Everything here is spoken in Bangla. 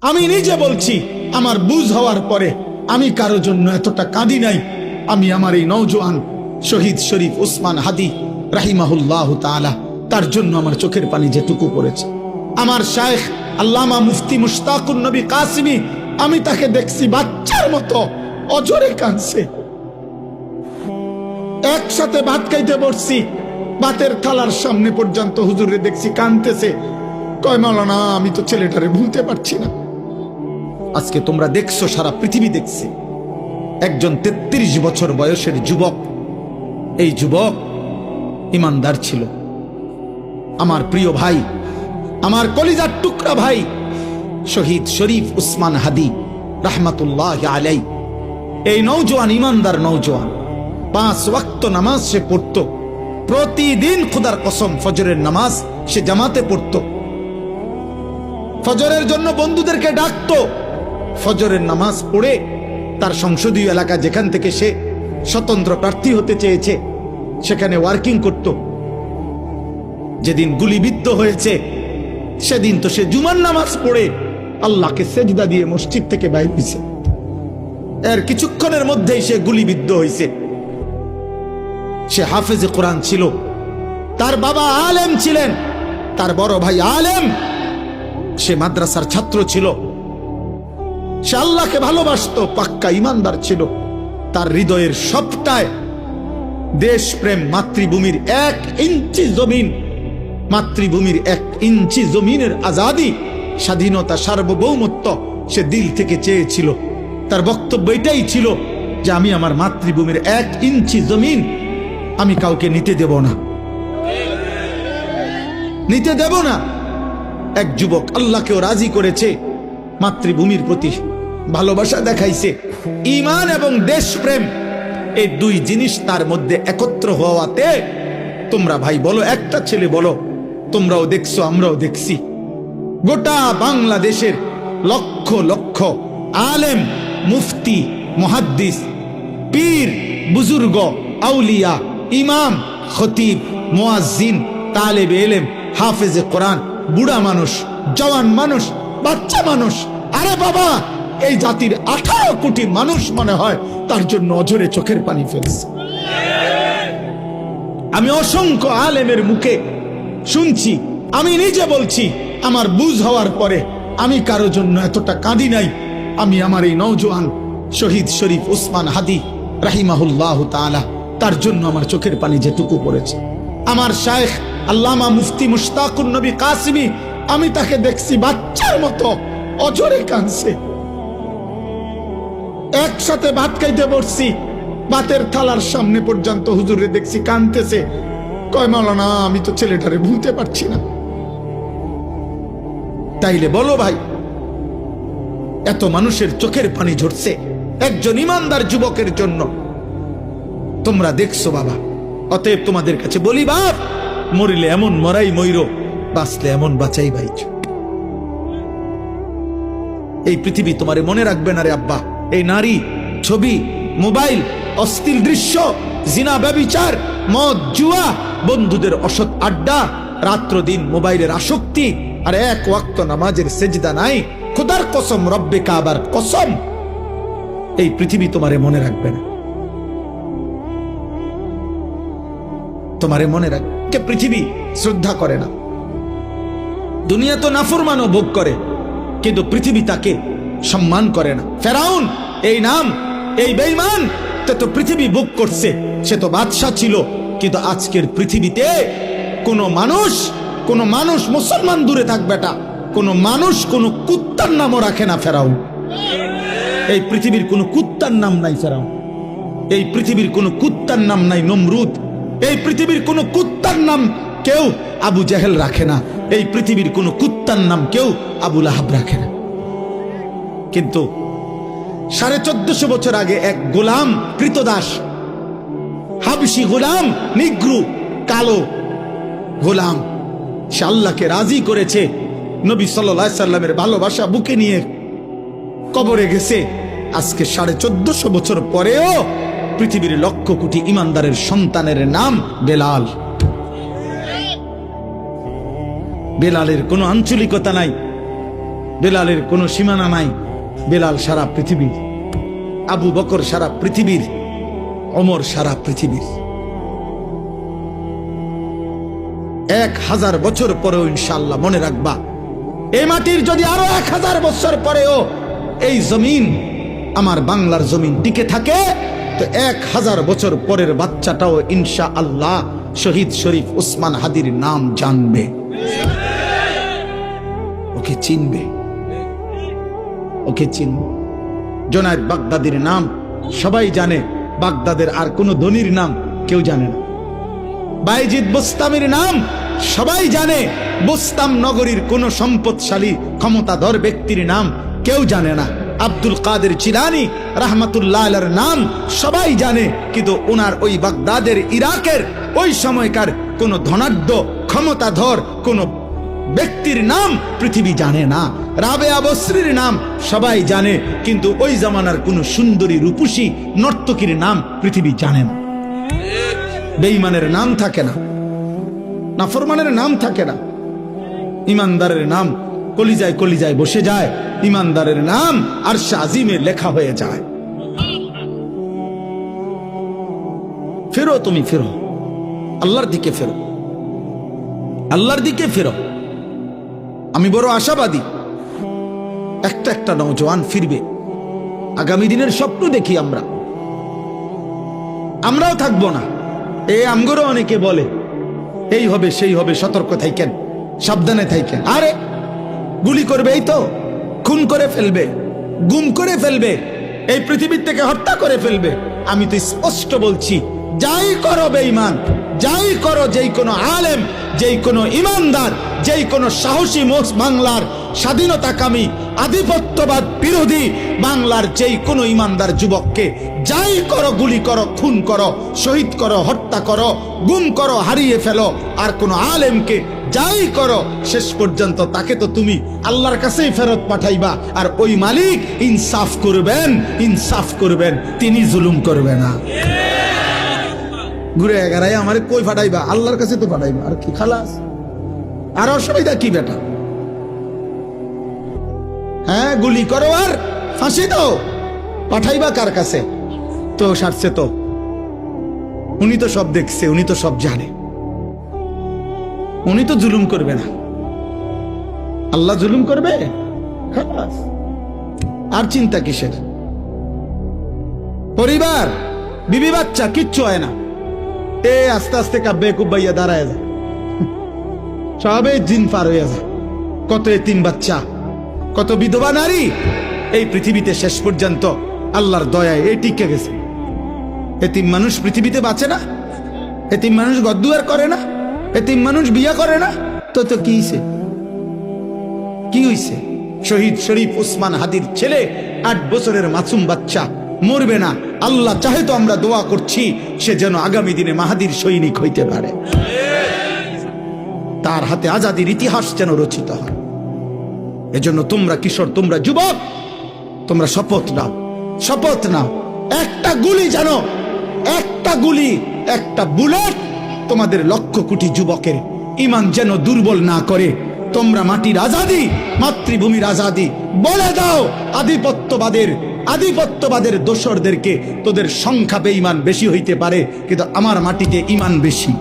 আমি নিজে বলছি, আমার বুঝ হওয়ার পরে আমি কারো জন্য এতটা কাঁদি নাই। আমি আমার এই নওজোয়ান শহীদ শরীফ উসমান হাদি রাহিমাহুল্লাহ তাআলা, তার জন্য আমার চোখের পানি যেটুকু পড়েছে। আমার শায়েখ আল্লামা মুফতি মুশতাকুন নবী কাসিমি, আমি তাকে দেখছি বাচ্চার মতো অজরে কাঁদছে। একসাথে ভাত খাইতে বসছি, ভাতের থালার সামনে পর্যন্ত হুজুরে দেখছি কাঁদতেছে। কয় মাওলানা, আমি তো ছেলেটারে ভুলতে পারছি না। আজকে তোমরা দেখছো, সারা পৃথিবী দেখছে, একজন 33 বছর বয়সের যুবক। এই যুবক ইমানদার ছিল। আমার প্রিয় ভাই, আমার কলিজার টুকরা ভাই শহীদ শরীফ উসমান হাদি রাহমাতুল্লাহ আলাই, এই নওজোয়ান ইমানদার নওজোয়ান 5 ওয়াক্ত নামাজ সে পড়ত প্রতিদিন। খোদার কসম, ফজরের নামাজ সে জামাতে পড়ত। ফজরের জন্য বন্ধুদেরকে ডাকতো। ফজরের নামাজ পড়ে তার সংসদীয় এলাকা, যেখান থেকে সে স্বতন্ত্র প্রার্থী হতে চেয়েছে, সেখানে ওয়ার্কিং করত। যেদিন গুলিবিদ্ধ হয়েছে সেদিন তো সে জুমার নামাজ পড়ে আল্লাহকে সেজদা দিয়ে মসজিদ থেকে বাইর হয়েছে। এর কিছুক্ষণের মধ্যেই সে গুলিবিদ্ধ হয়েছে। সে হাফেজে কোরআন ছিল, তার বাবা আলেম ছিলেন, তার বড় ভাই আলেম, সে মাদ্রাসার ছাত্র ছিল, সে আল্লাহকে ভালোবাসত, পাক্কা ইমানদার ছিল। তার হৃদয়ের সবটায় দেশপ্রেম, মাতৃভূমির 1 ইঞ্চি জমিন, মাতৃভূমির 1 ইঞ্চি জমিনের আজাদি, স্বাধীনতা, সার্বভৌমত্ব সে দিল থেকে চেয়েছিল। তার বক্তব্য এটাই ছিল যে আমি আমার মাতৃভূমির 1 ইঞ্চি জমিন আমি কাউকে নিতে দেব না, নিতে দেব না। এক যুবক আল্লাহকেও রাজি করেছে, মাতৃভূমির প্রতি ভালোবাসা দেখাইছে। ঈমান এবং দেশপ্রেম, এই 2 জিনিস তার মধ্যে একত্র হওয়াতে, তোমরা ভাই বলো, একটা ছেলে বলো, তোমরাও দেখছো, আমরাও দেখছি, গোটা বাংলাদেশের লক্ষ লক্ষ আলেম, মুফতি, মুহাদ্দিস, পীর, বুজুর্গ, আউলিয়া, ইমাম, খতিব, মুয়াজ্জিন, তালেবে ইলম, হাফেজে কোরআন, বুড়া মানুষ, জওয়ান মানুষ, বাচ্চা মানুষ, আরে বাবা, এই জাতির 18 কোটি মানুষ মনে হয় তার জন্য অঝরে চোখের পানি ফেলছে। আমি অসংখ্য আলেমের মুখে শুনছি, আমি নিজে বলছি, আমার বুঝ হওয়ার পরে আমি কারো জন্য এতটা কাঁদি নাই। আমি আমার এই নওজোয়ান শহীদ শরীফ উসমান হাদি রাহিমাহুল্লাহ তাআলা, তার জন্য আমার চোখের পানি যেটুকু পড়েছে। আমার শায়েখ আল্লামা মুফতি মুশতাকুন নবী কাসিমি, আমি তাকে দেখছি বাচ্চার মতো অজরে কাঁদছে। একসাথে ভাত খাইতে বসছি, ভাতের থালার সামনে পর্যন্ত হুজুরে দেখছি কাঁদতেছে। কয় মাওলানা, আমি তো ছেলেটারে ভুলতে পারছি না। তাইলে বলো ভাই, এত মানুষের চোখের পানি ঝরছে একজন ইমানদার যুবকের জন্য, তোমরা দেখছো বাবা। অতএব তোমাদের কাছে বলি, বাপ, মরিলে এমন মরাই মইরো, বাঁচলে এমন বাঁচাই ভাইচ। এই পৃথিবী তোমারে মনে রাখবে না রে আব্বা। এই নারী, ছবি, মোবাইল, অশ্লীল দৃশ্য, জিনা, ব্যভিচার, মদ, জুয়া, বন্ধুদের অসৎ আড্ডা, রাত্র দিন মোবাইলের আসক্তি, আর 1 ওয়াক্ত নামাজের সেজদা নাই। খোদার কসম, রব্বে কাবার কসম, এই পৃথিবী তোমারে মনে রাখবে না। তোমারে মনে রাখবে, পৃথিবী শ্রদ্ধা করে না। দুনিয়া তো নাফরমানও ভোগ করে, কিন্তু পৃথিবী তাকে সম্মান করে না। ফেরাউন, এই নাম, এই বেঈমান, তো পৃথিবী ভোগ করছে। সে তো বাদশা ছিল, কিন্তু আজকের পৃথিবীতে কোনো মানুষ মুসলমান দূরে থাক বেটা, কোনো মানুষ কোনো কুত্তার নামও রাখে না ফেরাউন। এই পৃথিবীর কোনো কুত্তার নাম নাই ফেরাউন। এই পৃথিবীর কোনো কুত্তার নাম নাই নমরুদ। এই পৃথিবীর কোনো কুত্তার নাম কেউ আবু জেহেল রাখে না। এই পৃথিবীর কোনো কুত্তার নাম কেউ আবু লাহাব রাখে না। কিন্তু 1450 বছর আগে এক গোলাম, কৃতদাস, হাবশি গোলাম, নিগ্রু, কালো গোলাম, সে আল্লাহকে রাজি করেছে। নবী সাল্লাল্লাহু আলাইহি সাল্লামের ভালোবাসা বুকে নিয়ে কবরে গেছে। আজকে 1450 বছর পরেও পৃথিবীর লক্ষ কোটি ইমানদারের সন্তানের নাম বেলাল। বেলালের কোনো আঞ্চলিকতা নাই, বেলালের কোনো সীমানা নাই। বেলাল সারা পৃথিবীর, আবু বকর সারা পৃথিবীর, ওমর সারা পৃথিবীর। 1000 বছর পরেও ইনশাআল্লাহ মনে রাখবা, এই মাটির যদি আরো 1000 বছর পরেও এই জমিন, আমার বাংলার জমিন টিকে থাকে, তো 1000 বছর পরের বাচ্চাটাও ইনশাআল্লাহ শহীদ শরীফ উসমান হাদির নাম জানবে, ওকে চিনবে, ওকে চিনবে। জোনায়েদ বাগদাদির নাম সবাই জানে, বাগদাদের আর কোন ধনীর নাম কেউ জানে না। বাইজিদ বোস্তামির নাম সবাই জানে, বোস্তাম নগরীর কোন সম্পদশালী ক্ষমতাধর ব্যক্তির নাম কেউ জানে না। আব্দুল কাদের জিলানী রাহমাতুল্লাহ আলাইহির নাম সবাই জানে, কিন্তু ওনার ওই বাগদাদের, ইরাকের ওই সময়কার কোন ধনাঢ্য ক্ষমতাধর কোন ব্যক্তির নাম পৃথিবী জানে না। রাবেয়া বসরির নাম সবাই জানে, কিন্তু ওই জামানার কোন সুন্দরী রূপসী নর্তকীর নাম পৃথিবী জানে না। বেঈমানের নাম থাকে না, নাফরমানের নাম থাকে না, ইমানদারের নাম কলিজায় কলিজায় বসে যায়, ইমানদারের নাম আরশে আজিমে লেখা হয়ে যায়। ফেরো, তুমি ফেরো, আল্লাহর দিকে ফেরো, আল্লাহর দিকে ফেরো। আমি বড় আশাবাদী, একটা একটা নওজোয়ান ফিরবে। আগামী দিনের স্বপ্ন দেখি আমরাও থাকবো না। এই আমগরও অনেকে বলে এই হবে সেই হবে, সতর্ক থাকেন, সাবধানে থাকেন। আরে গুলি করবে, এই তো খুন করে ফেলবে, গুম করে ফেলবে, এই পৃথিবীর থেকে হত্যা করে ফেলবে। আমি তো স্পষ্ট বলছি, যাই করো বেঈমান, যাই করো, যেই কোনো আলেম, যেই কোনো ইমানদার, যেই কোনো সাহসী বাংলার স্বাধীনতাকামী আধিপত্যবাদ বিরোধী বাংলার যেই কোনো ইমানদার যুবককে যাই করো, গুলি করো, খুন করো, শহীদ করো, হত্যা করো, গুম করো, হারিয়ে ফেলো, আর কোনো আলেমকে যাই করো, শেষ পর্যন্ত তাকে তো তুমি আল্লাহর কাছেই ফেরত পাঠাইবা। আর ওই মালিক ইনসাফ করবেন, ইনসাফ করবেন, তিনি জুলুম করবে না। ঘুরে এগারাই আমারে কই ফাটাইবা? আল্লাহর কাছে তো ফাটাইবা, আর কি খালাস, আর অসুবিধা কি বেটা? হ্যাঁ, গুলি করো আর ফাঁসি দাও, পাঠাইবা কার কাছে? তো সারছে তো, উনি তো সব দেখছে, উনি তো সব জানে, উনি তো জুলুম করবে না। আল্লাহ জুলুম করবে? খালাস, আর চিন্তা কিসের? পরিবার, বিবি বাচ্চা কিচ্ছু হয় না, এ আস্তে আস্তে কাব্যে কুব্বাইয়া দাঁড়ায় যায়, সবে দিন পার হয়ে যায়। কত এতিম বাচ্চা, কত বিধবা নারী এই পৃথিবীতে শেষ পর্যন্ত আল্লাহর দয়ায় এই টিকে গেছে। এতিম মানুষ পৃথিবীতে বাঁচে না, এতিম মানুষ গদ্দুয়ার করে না, এতিম মানুষ বিয়া করে না, তো তো কি হইছে? কি হইছে? শহীদ শরীফ উসমান হাদির ছেলে 8 বছরের মাসুম বাচ্চা মরবে না। আল্লাহ চাহে তো আমরা দোয়া করছি সে যেন আগামী দিনে মাহাদির সৈনিক হইতে পারে, তার হাতে আজাদির ইতিহাস যেন রচিত হয়। এজন্য তোমরা কিশোর, তোমরা যুবক, তোমরা শপথ নাও, শপথ নাও, একটা গুলি জানো, একটা গুলি, একটা বুলেট তোমাদের লক্ষ কোটি যুবকের ঈমান যেন দুর্বল না করে। তোমরা মাটির আজাদি, মাতৃভূমির আজাদি বলে দাও। আধিপত্যবাদের দোসরদেরকে, তোদের সংখ্যা বেঈমান বেশি হইতে পারে, কিন্তু আমার মাটিতে ঈমান বেশি।